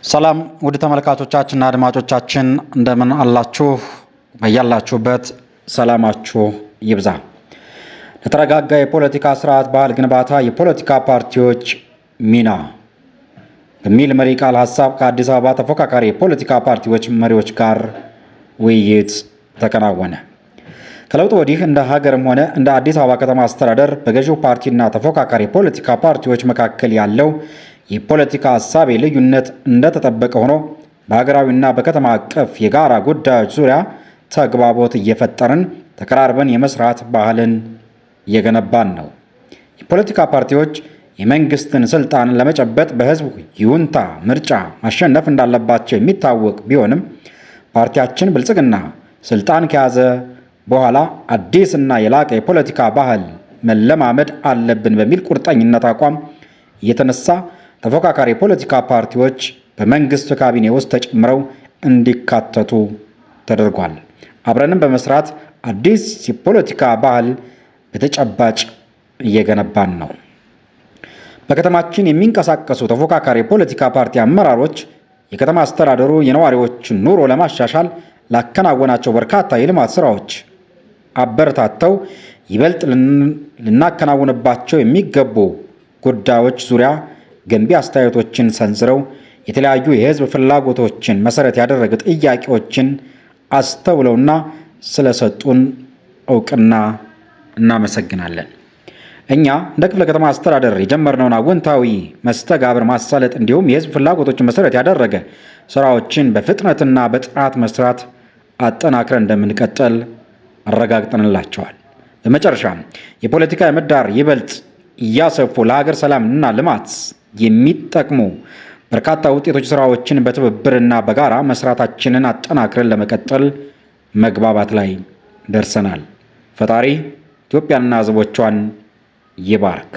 ሰላም ውድ ተመልካቾቻችንና አድማጮቻችን እንደምን አላችሁ? በያላችሁበት ሰላማችሁ ይብዛ። ለተረጋጋ የፖለቲካ ስርዓት ባህል ግንባታ የፖለቲካ ፓርቲዎች ሚና በሚል መሪ ቃል ሐሳብ ከአዲስ አበባ ተፎካካሪ የፖለቲካ ፓርቲዎች መሪዎች ጋር ውይይት ተከናወነ። ከለውጥ ወዲህ እንደ ሀገርም ሆነ እንደ አዲስ አበባ ከተማ አስተዳደር በገዢው ፓርቲና ተፎካካሪ የፖለቲካ ፓርቲዎች መካከል ያለው የፖለቲካ ሐሳብ ልዩነት እንደተጠበቀ ሆኖ በሀገራዊና በከተማ አቀፍ የጋራ ጉዳዮች ዙሪያ ተግባቦት እየፈጠርን ተቀራርበን የመስራት ባህልን እየገነባን ነው። የፖለቲካ ፓርቲዎች የመንግስትን ስልጣን ለመጨበጥ በህዝብ ይሁንታ ምርጫ ማሸነፍ እንዳለባቸው የሚታወቅ ቢሆንም ፓርቲያችን ብልጽግና ስልጣን ከያዘ በኋላ አዲስና የላቀ የፖለቲካ ባህል መለማመድ አለብን በሚል ቁርጠኝነት አቋም እየተነሳ ተፎካካሪ የፖለቲካ ፓርቲዎች በመንግስት ካቢኔ ውስጥ ተጨምረው እንዲካተቱ ተደርጓል። አብረንም በመስራት አዲስ የፖለቲካ ባህል በተጨባጭ እየገነባን ነው። በከተማችን የሚንቀሳቀሱ ተፎካካሪ የፖለቲካ ፓርቲ አመራሮች የከተማ አስተዳደሩ የነዋሪዎችን ኑሮ ለማሻሻል ላከናወናቸው በርካታ የልማት ስራዎች አበረታተው ይበልጥ ልናከናውንባቸው የሚገቡ ጉዳዮች ዙሪያ ገንቢ አስተያየቶችን ሰንዝረው የተለያዩ የህዝብ ፍላጎቶችን መሰረት ያደረገ ጥያቄዎችን አስተውለውና ስለሰጡን እውቅና እናመሰግናለን። እኛ እንደ ክፍለ ከተማ አስተዳደር የጀመርነውን አወንታዊ መስተጋብር ማሳለጥ እንዲሁም የህዝብ ፍላጎቶችን መሰረት ያደረገ ስራዎችን በፍጥነትና በጥራት መስራት አጠናክረን እንደምንቀጥል አረጋግጠንላቸዋል። በመጨረሻም የፖለቲካ ምህዳር ይበልጥ እያሰፉ ለሀገር ሰላምና ልማት የሚጠቅሙ በርካታ ውጤቶች ስራዎችን በትብብርና በጋራ መስራታችንን አጠናክረን ለመቀጠል መግባባት ላይ ደርሰናል። ፈጣሪ ኢትዮጵያንና ህዝቦቿን ይባርክ።